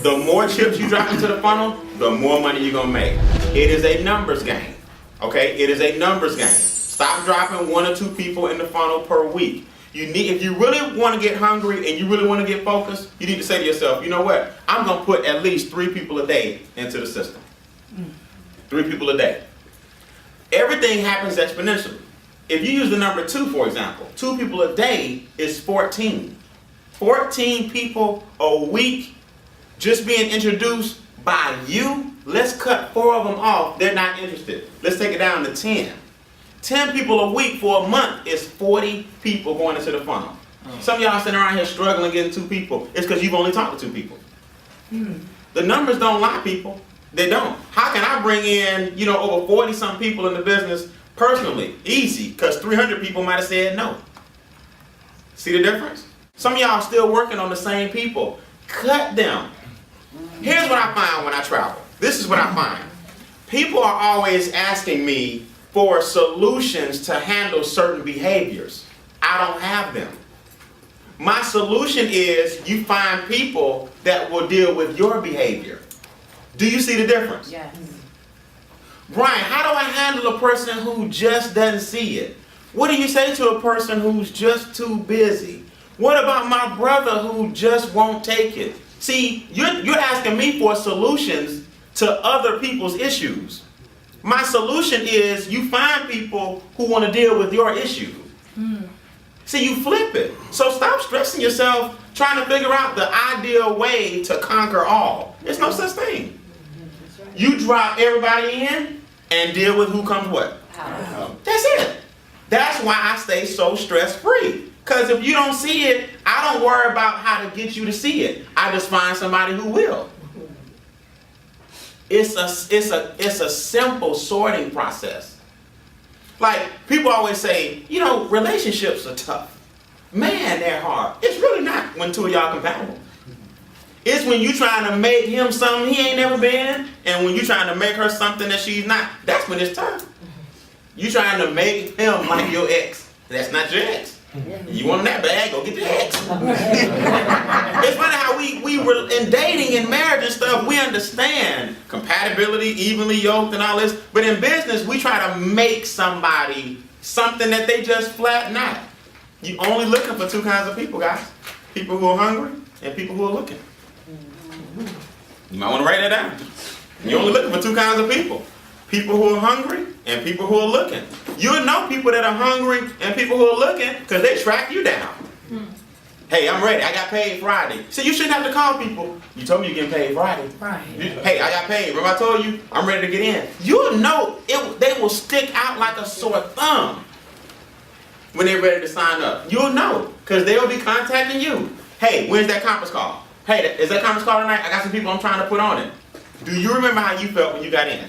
The more chips you drop into the funnel, the more money you're gonna make. It is a numbers game, okay? It is a numbers game. Stop dropping 1 or 2 people in the funnel per week. If you really want to get hungry and you really want to get focused, you need to say to yourself, you know what? I'm gonna put at least 3 people a day into the system. 3 people a day. Everything happens exponentially. If you use the number 2, for example, 2 people a day is 14. 14 people a week just being introduced by you. Let's cut 4 of them off. They're not interested. Let's take it down to 10. 10 people a week for a month is 40 people going into the funnel. Some of y'all sitting around here struggling getting 2 people. It's because you've only talked to 2 people. The numbers don't lie, people. They don't. How can I bring in, over 40-some people in the business personally? Easy, because 300 people might have said no. See the difference? Some of y'all still working on the same people. Cut them. Here's what I find when I travel. This is what I find. People are always asking me for solutions to handle certain behaviors. I don't have them. My solution is you find people that will deal with your behavior. Do you see the difference? Yes. Brian, how do I handle a person who just doesn't see it? What do you say to a person who's just too busy? What about my brother who just won't take it? See, you're asking me for solutions to other people's issues. My solution is you find people who want to deal with your issues. See, you flip it. So stop stressing yourself trying to figure out the ideal way to conquer all. There's no such thing. You drop everybody in and deal with who comes what. That's it. That's why I stay so stress-free. Because if you don't see it, I don't worry about how to get you to see it. I just find somebody who will. It's a simple sorting process. Like, people always say, relationships are tough. Man, they're hard. It's really not when 2 of y'all compatible. It's when you trying to make him something he ain't never been, and when you trying to make her something that she's not. That's when it's tough. You trying to make him like your ex. That's not your ex. You want him that bad, go get your ex. It's funny how we were in dating and marriage and stuff, we understand compatibility, evenly yoked and all this, but in business, we try to make somebody something that they just flat not. You only looking for 2 kinds of people, guys. People who are hungry and people who are looking. You might want to write that down. You're only looking for 2 kinds of people. People who are hungry and people who are looking. You'll know people that are hungry and people who are looking because they track you down. Hey, I'm ready. I got paid Friday. See, you shouldn't have to call people. You told me you're getting paid Friday. Hey, I got paid. Remember I told you I'm ready to get in. You'll know they will stick out like a sore thumb when they're ready to sign up. You'll know because they'll be contacting you. Hey, when's that conference call? Hey, is that conference call tonight? I got some people I'm trying to put on it. Do you remember how you felt when you got in?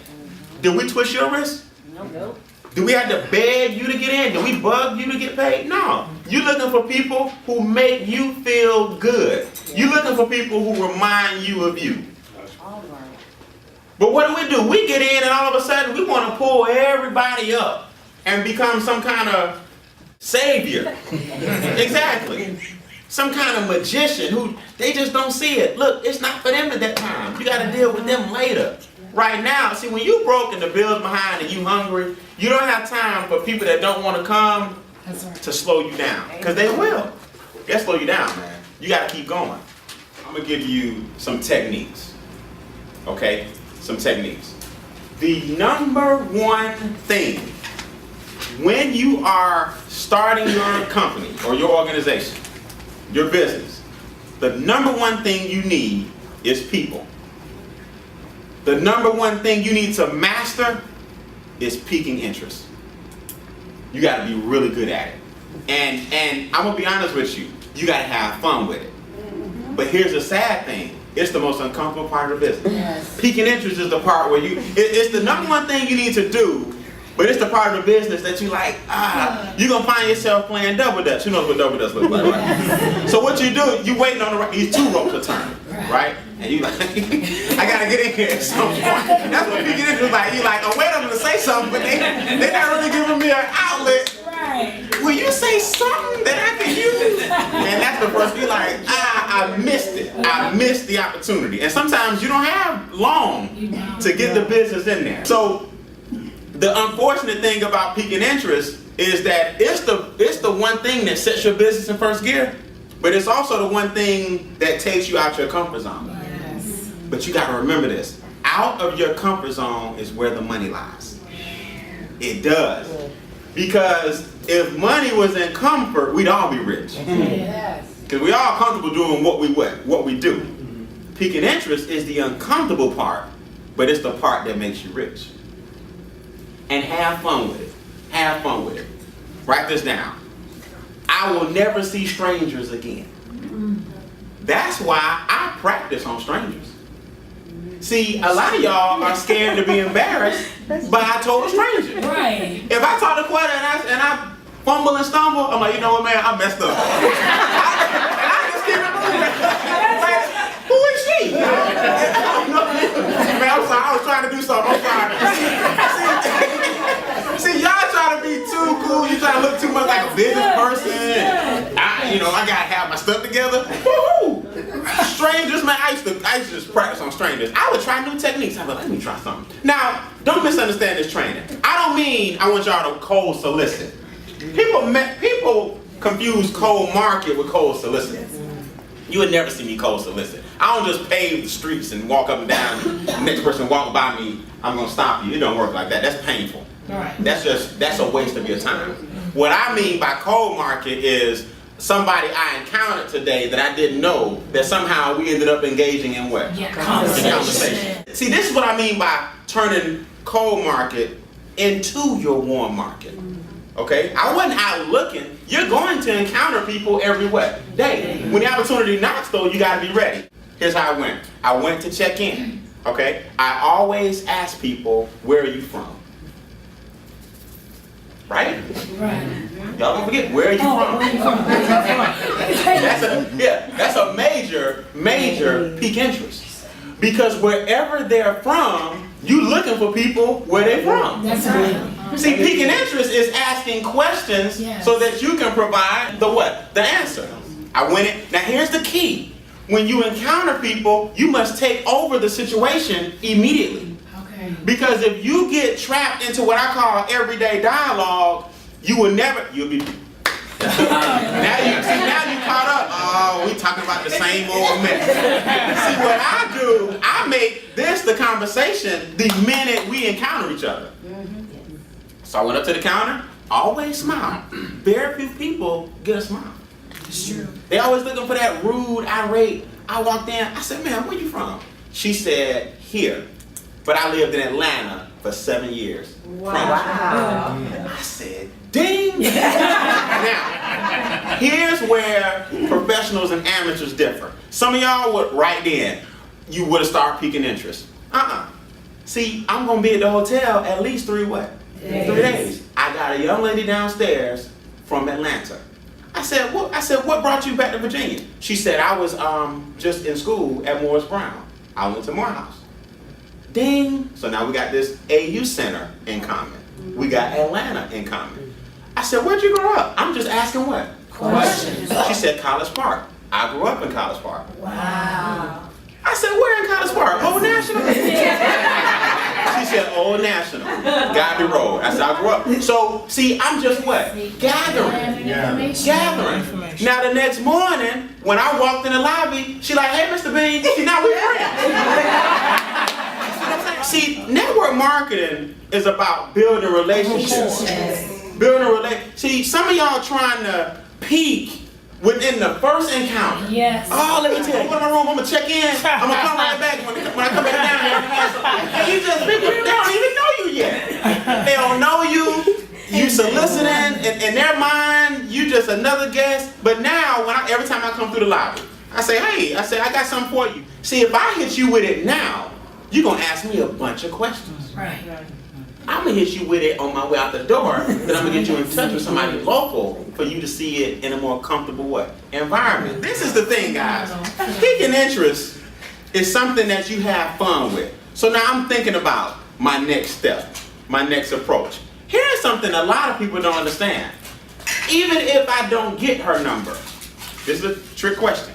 Did we twist your wrist? No. Do we have to beg you to get in? Did we bug you to get paid? No. You're looking for people who make you feel good. You're looking for people who remind you of you. All right. But what do? We get in and all of a sudden we want to pull everybody up and become some kind of savior. Exactly. Some kind of magician who they just don't see it. Look, it's not for them at that time. You got to deal with them later. Right now, see, when you broke and the bill's behind and you hungry, you don't have time for people that don't want to come to slow you down. Because they will. They'll slow you down, man. You got to keep going. I'm going to give you some techniques. Okay? Some techniques. The number one thing when you are starting your company or your organization, your business, the number one thing you need is people. The number one thing you need to master is piquing interest. You got to be really good at it. And I'm going to be honest with you, you got to have fun with it. But here's the sad thing. It's the most uncomfortable part of the business. Yes. Piquing interest is the part where it's the number one thing you need to do, but it's the part of the business that you like, you're going to find yourself playing double dutch. Who knows what double dutch looks like, right? So what you do, you waiting on these 2 ropes to turn, right? And you like, I got to get in here at some point. That's what piquing interest is like. You like, oh wait, I'm going to say something, but they're not really giving me an outlet. Right. Will you say something that I can use? And that's the first, you're like, I missed it. I missed the opportunity. And sometimes you don't have long to get the business in there. So the unfortunate thing about piquing interest is that it's the one thing that sets your business in first gear, but it's also the one thing that takes you out your comfort zone. Yes. But you got to remember this. Out of your comfort zone is where the money lies. It does. Because if money was in comfort, we'd all be rich. Yes. Because we all comfortable doing what we do. Piquing interest is the uncomfortable part, but it's the part that makes you rich. And have fun with it. Have fun with it. Write this down. I will never see strangers again. That's why I practice on strangers. See, a lot of y'all are scared to be embarrassed by a total stranger. Right. If I talk to Quetta and I fumble and stumble, I'm like, you know what, man, I messed up. And I just keep it moving. Like, who is she? Man, I'm sorry, I was trying to do something. I'm sorry. See, y'all try to be too cool. You try to look too much like a business person. I gotta have my stuff together. Woo-hoo. Strangers, man, I used to just practice on strangers. I would try new techniques. I'd be like, let me try something. Now, don't misunderstand this training. I don't mean I want y'all to cold solicit. People confuse cold market with cold solicit. You would never see me cold solicit. I don't just pave the streets and walk up and down. The next person walk by me, I'm gonna stop you. It don't work like that. That's painful. Right. That's a waste of your time. What I mean by cold market is somebody I encountered today that I didn't know, that somehow we ended up engaging in what? Yeah, conversation. See, this is what I mean by turning cold market into your warm market. Okay? I wasn't out looking. You're going to encounter people every day. When the opportunity knocks, though, you got to be ready. Here's how I went. I went to check in. Okay? I always ask people, where are you from? Right? Right. Y'all don't forget, where are you from? That's a major pique interest. Because wherever they're from, you looking for people where they're from. That's right. See, piquing interest is asking questions so that you can provide the what? The answer. I went in. Now here's the key. When you encounter people, you must take over the situation immediately. Because if you get trapped into what I call everyday dialogue, you'll be now you caught up. Oh, we talking about the same old mess. See, what I do, I make this the conversation the minute we encounter each other. So I went up to the counter, always smile. Very few people get a smile. It's true. They always looking for that rude, irate. I walked in, I said, man, where you from? She said, here. But I lived in Atlanta for 7 years. Wow. I said, ding! Now, here's where professionals and amateurs differ. Some of y'all would right then, you would have started piquing interest. See, I'm gonna be at the hotel at least 3 what? 3 days. I got a young lady downstairs from Atlanta. I said, what brought you back to Virginia? She said, I was just in school at Morris Brown. I went to Morehouse. Ding! So now we got this AU Center in common. We got Atlanta in common. I said, where'd you grow up? I'm just asking what? Questions. She said, College Park. I grew up in College Park. Wow. I said, where in College Park? Old National? She said, Old National. Gabby Road. I said, I grew up. So, see, I'm just what? Gathering. Gathering. Now, the next morning, when I walked in the lobby, she like, hey, Mr. Bean, now we friends. See, network marketing is about building relationships. See, some of y'all trying to peak within the first encounter. Yes. Oh, let me tell you. Go in my room, I'm going to check in. I'm going to come right back when I come back down here. And you just, people, they don't even know you yet. They don't know you. You soliciting. In their mind, you just another guest. But now, every time I come through the lobby, I say, hey, I got something for you. See, if I hit you with it now, you're going to ask me a bunch of questions. Right. I'm going to hit you with it on my way out the door, then I'm going to get you in touch with somebody local for you to see it in a more comfortable environment. This is the thing, guys. Piquing interest is something that you have fun with. So now I'm thinking about my next step, my next approach. Here's something a lot of people don't understand. Even if I don't get her number, this is a trick question.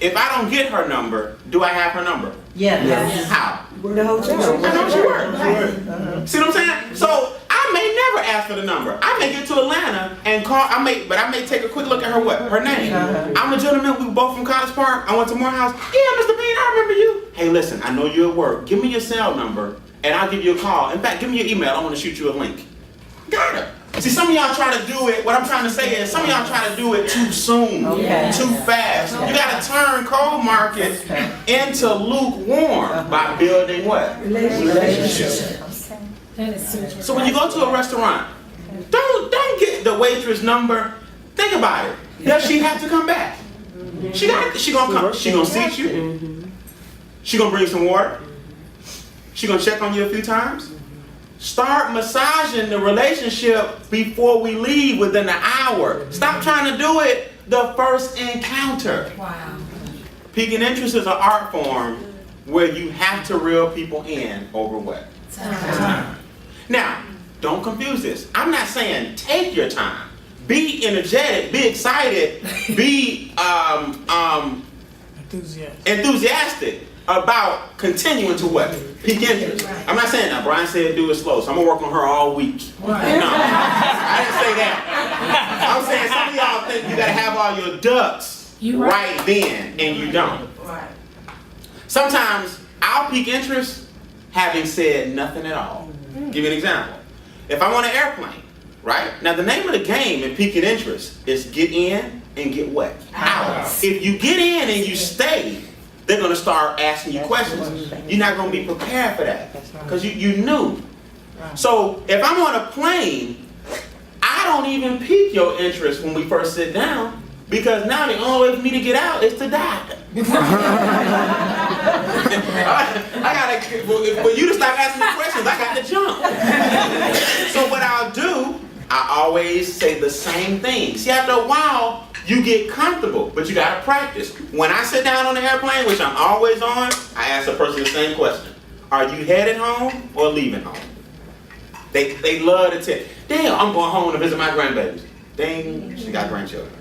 if I don't get her number, do I have her number? Yes. How? The hotel. I know she works. See what I'm saying? So I may never ask for the number. I may get to Atlanta and call. But I may take a quick look at her name. I'm a gentleman. We were both from College Park. I went to Morehouse. Yeah, Mr. Bean, I remember you. Hey, listen, I know you're at work. Give me your cell number and I'll give you a call. In fact, give me your email. I want to shoot you a link. Got her. See, some of y'all try to do it. What I'm trying to say is, some of y'all try to do it too soon, too fast. You got to turn cold market into lukewarm by building what? Relationships. So when you go to a restaurant, don't get the waitress number. Think about it. Does she have to come back? She gonna come. She gonna seat you. She gonna bring some water. She gonna check on you a few times. Start massaging the relationship before we leave within an hour. Stop trying to do it the first encounter. Wow. Piquing interest is an art form where you have to reel people in over what? Time. Now, don't confuse this. I'm not saying take your time. Be energetic, be excited, be enthusiastic about continuing to what? Pique interest. I'm not saying that. Brian said do it slow, so I'm going to work on her all week. Right. No, I didn't say that. I'm saying some of y'all think you got to have all your ducks right then, and you don't. Right. Sometimes I'll pique interest having said nothing at all. Give you an example. If I'm on an airplane, right? Now the name of the game in piquing interest is get in and get what? Out. If you get in and you stay, they're going to start asking you questions. You're not going to be prepared for that because you knew. So if I'm on a plane, I don't even pique your interest when we first sit down because now the only way for me to get out is to die. I gotta, for you to stop asking me questions, I got to jump. So what I'll do, I always say the same thing. See, after a while, you get comfortable, but you gotta practice. When I sit down on the airplane, which I'm always on, I ask the person the same question. Are you headed home or leaving home? They love to tell. Damn, I'm going home to visit my grandbabies. Ding, she got grandchildren.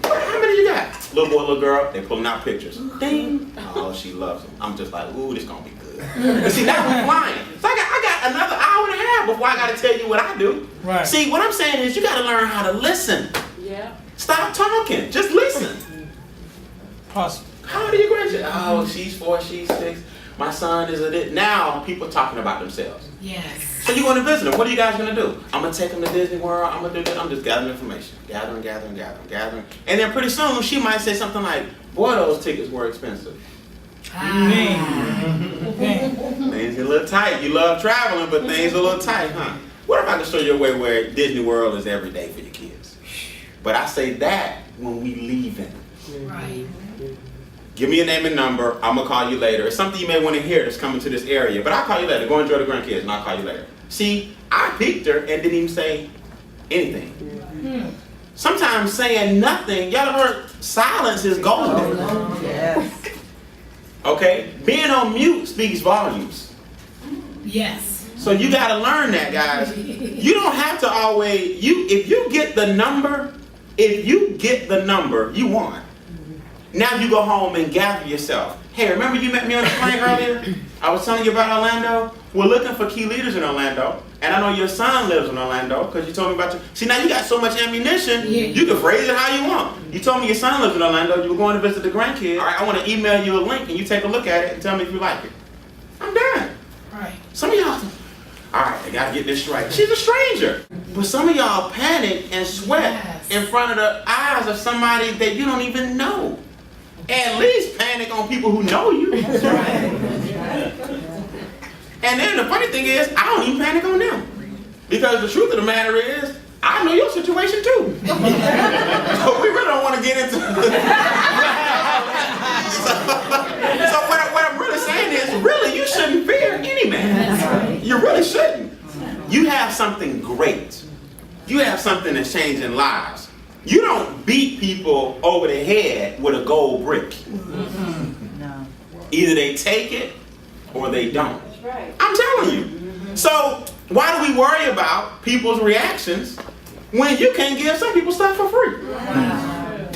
How many you got? Little boy, little girl, they pulling out pictures. Ding. Oh, she loves them. I'm just like, ooh, this gonna be good. But see, now we're flying. So I got another hour and a half before I gotta tell you what I do. Right. See, what I'm saying is you gotta learn how to listen. Yeah. Stop talking. Just listen. Pause. How old are your grandchildren? Oh, she's 4, she's 6. My son is a this. Now people talking about themselves. Yes. So you're going to visit them. What are you guys going to do? I'm going to take them to Disney World. I'm going to do this. I'm just gathering information. Gathering. And then pretty soon she might say something like, boy, those tickets were expensive. Things are a little tight. You love traveling, but things are a little tight, huh? What if I can show you a way where Disney World is every day for your kids? But I say that when we leaving. Right. Give me your name and number. I'm going to call you later. It's something you may want to hear that's coming to this area. But I'll call you later. Go enjoy the grandkids and I'll call you later. See, I piqued her and didn't even say anything. Sometimes saying nothing, y'all have heard silence is golden. Yes. Okay? Being on mute speaks volumes. Yes. So you got to learn that, guys. You don't have to always, if you get the number, you won. Now you go home and gather yourself. Hey, remember you met me on the plane earlier? I was telling you about Orlando. We're looking for key leaders in Orlando. And I know your son lives in Orlando because you told me about your... See, now you got so much ammunition, you can phrase it how you want. You told me your son lives in Orlando. You were going to visit the grandkids. All right, I want to email you a link and you take a look at it and tell me if you like it. I'm done. Right. Some of y'all... All right, I got to get this straight. She's a stranger. But some of y'all panic and sweat in front of the eyes of somebody that you don't even know. At least panic on people who know you. That's right. And then the funny thing is, I don't even panic on them. Because the truth of the matter is, I know your situation too. So we really don't want to get into So what I'm really saying is, really, you shouldn't fear any man. You really shouldn't. You have something great. You have something that's changing lives. You don't beat people over the head with a gold brick. No. Either they take it or they don't. That's right. I'm telling you. So why do we worry about people's reactions when you can give some people stuff for free? Wow.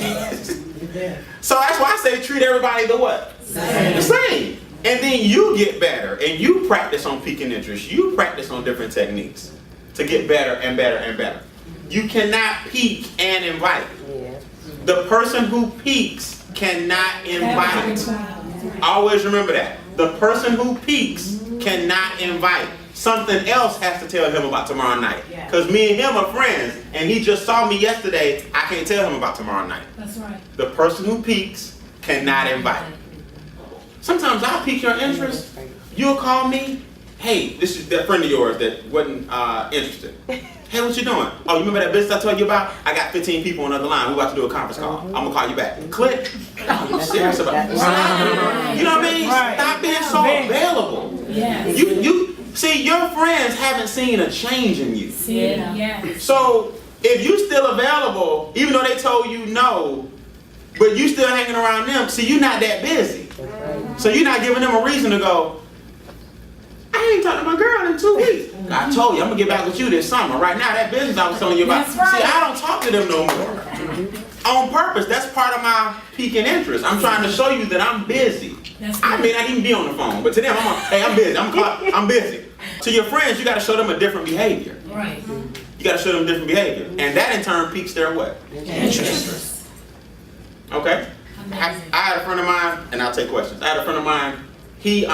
So that's why I say treat everybody the what? The same. And then you get better and you practice on piquing interest. You practice on different techniques to get better and better and better. You cannot pique and invite. The person who piques cannot invite. Always remember that. The person who piques cannot invite. Something else has to tell him about tomorrow night. Because me and him are friends, and he just saw me yesterday. I can't tell him about tomorrow night. That's right. The person who piques cannot invite. Sometimes I'll pique your interest. You'll call me. Hey, this is that friend of yours that wasn't interested. Hey, what you doing? Oh, you remember that business I told you about? I got 15 people on the other line. We're about to do a conference call. I'm going to call you back. Click. Oh, you serious about it? You know what I mean? Stop being so available. Yes. You see, your friends haven't seen a change in you. Yes. So if you still available, even though they told you no, but you still hanging around them, see, you're not that busy. So you're not giving them a reason to go, I ain't talked to my girl in 2 weeks. I told you, I'm going to get back with you this summer. Right now, that business I was telling you about, That's right. see, I don't talk to them no more. On purpose, that's part of my piquing interest. I'm trying to show you that I'm busy. I may not even be on the phone, but to them, I'm busy. I'm busy. To your friends, you got to show them a different behavior. Right. You got to show them different behavior. And that in turn piques their what? Interest. Okay? I had a friend of mine, and I'll take questions. I had a friend of mine, he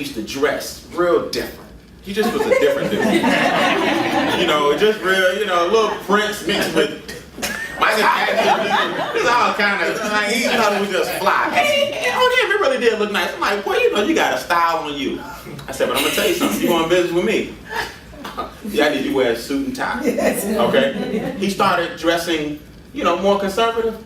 used to dress real different. He just was a different dude. You know, just real, you know, a little Prince mixed with Michael Jackson. It's all kind of, like, he thought it was just fly. Hey, on him, it really did look nice. I'm like, boy, you know, you got a style on you. I said, but I'm going to tell you something. You going to visit with me? Yeah, I need you to wear a suit and tie. Okay? He started dressing, you know, more conservative.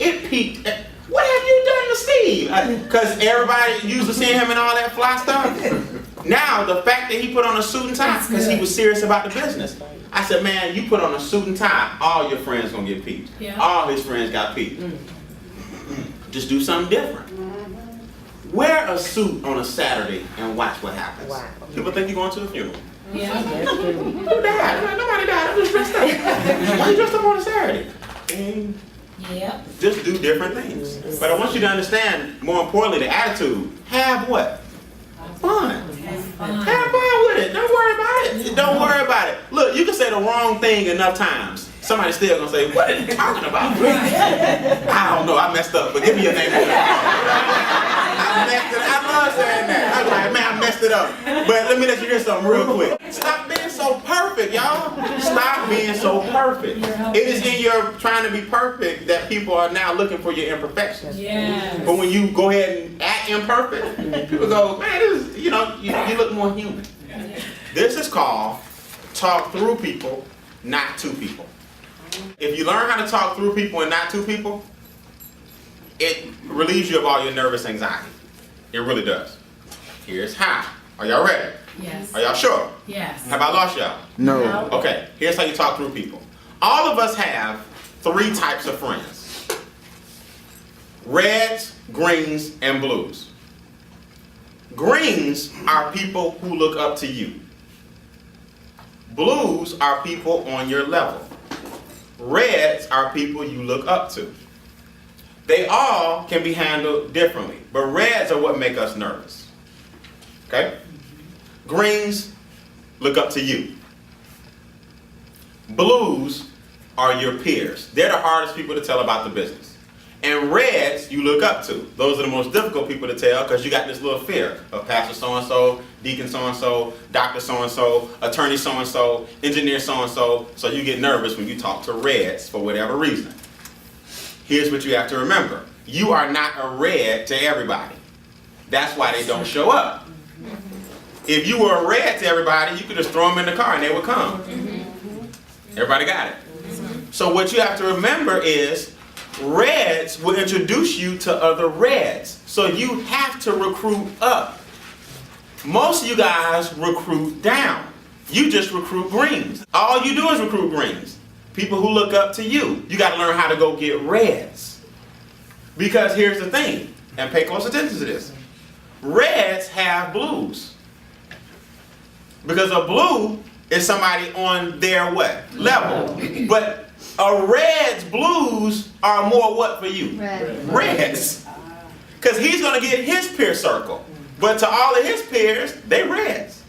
It peaked. What have you done to Steve? Because everybody used to seeing him in all that fly stuff. Now, the fact that he put on a suit and tie, because he was serious about the business. I said, man, you put on a suit and tie, all your friends gonna get peaked. Yeah. All his friends got peaked. Just do something different. Wear a suit on a Saturday and watch what happens. Wow. People think you're going to a funeral. Yeah. Who died? Nobody died. I'm just dressed up. Why you dressed up on a Saturday? And Yep. just do different things. But I want you to understand, more importantly, the attitude. Have what? Fun. Have fun with it. Don't worry about it. Don't worry about it. Look, you can say the wrong thing enough times. Somebody's still gonna say, what are you talking about? I don't know, I messed up, but give me your name. I messed it up. I love saying that. I'm like, man, I messed it up. But let me let you hear something real quick. Stop being so perfect, y'all. Stop being so perfect. It is in your trying to be perfect that people are now looking for your imperfections. Yes. But when you go ahead and act imperfect, people go, man, this is, you know, you look more human. This is called talk through people, not to people. If you learn how to talk through people and not to people, it relieves you of all your nervous anxiety. It really does. Here's how. Are y'all ready? Yes. Are y'all sure? Yes. Have I lost y'all? No. Okay, here's how you talk through people. All of us have 3 types of friends. Reds, greens, and blues. Greens are people who look up to you. Blues are people on your level. Reds are people you look up to. They all can be handled differently, but reds are what make us nervous. Okay? Greens look up to you. Blues are your peers. They're the hardest people to tell about the business. And reds you look up to. Those are the most difficult people to tell because you got this little fear of pastor so-and-so, deacon so-and-so, doctor so-and-so, attorney so-and-so, engineer so-and-so. So you get nervous when you talk to reds for whatever reason. Here's what you have to remember. You are not a red to everybody. That's why they don't show up. If you were a red to everybody, you could just throw them in the car and they would come. Everybody got it? So what you have to remember is reds will introduce you to other reds. So you have to recruit up. Most of you guys recruit down. You just recruit greens. All you do is recruit greens. People who look up to you. You got to learn how to go get reds. Because here's the thing, and pay close attention to this. Reds have blues. Because a blue is somebody on their what? Level. But A red's blues are more what for you? Reds. Because he's going to get his peer circle. But to all of his peers, they reds.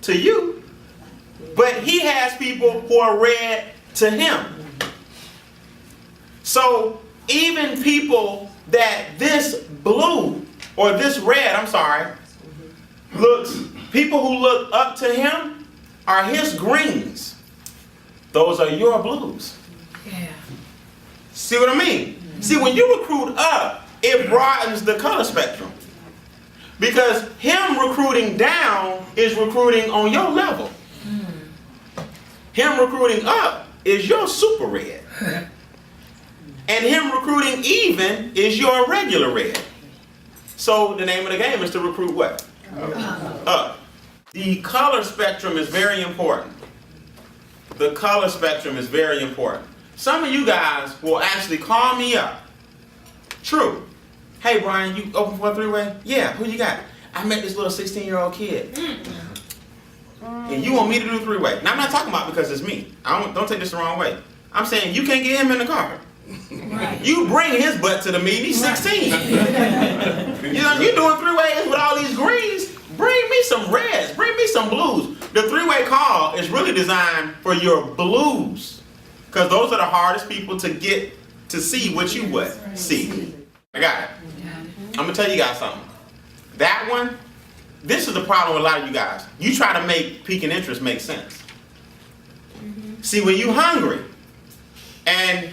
To you. But he has people who are red to him. So even people that this blue, or this red, I'm sorry, people who look up to him are his greens. Those are your blues. Yeah. See what I mean? See, when you recruit up, it broadens the color spectrum. Because him recruiting down is recruiting on your level. Him recruiting up is your super red. And him recruiting even is your regular red. So the name of the game is to recruit what? Up. The color spectrum is very important. The color spectrum is very important. Some of you guys will actually call me up. True. Hey Brian, you open for a three-way? Yeah, who you got? I met this little 16-year-old kid. And you want me to do three-way. Now I'm not talking about because it's me. Don't take this the wrong way. I'm saying you can't get him in the car. Right. You bring his butt to the meeting, he's 16. You know, you're doing three-ways with all these greens. Bring me some reds, bring me some blues. The three-way call is really designed for your blues. Because those are the hardest people to get to see what you would see. I got it. I'm going to tell you guys something. That one, this is the problem with a lot of you guys. You try to make piquing interest make sense. See, when you're hungry and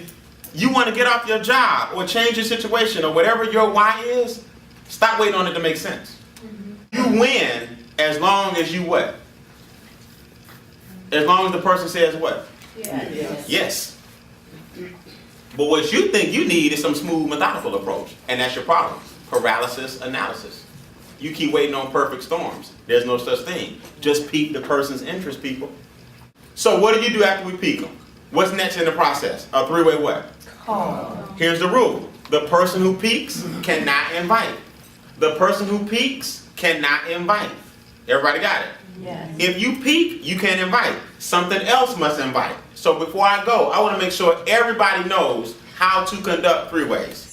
you want to get off your job or change your situation or whatever your why is, stop waiting on it to make sense. You win as long as you what? As long as the person says what? Yes. But what you think you need is some smooth, methodical approach. And that's your problem. Paralysis analysis. You keep waiting on perfect storms. There's no such thing. Just pique the person's interest, people. So what do you do after we pique them? What's next in the process? A three-way what? Call. Here's the rule. The person who piques cannot invite. The person who piques cannot invite. Everybody got it? Yes. If you pique, you can't invite. Something else must invite. So before I go, I want to make sure everybody knows how to conduct three-ways.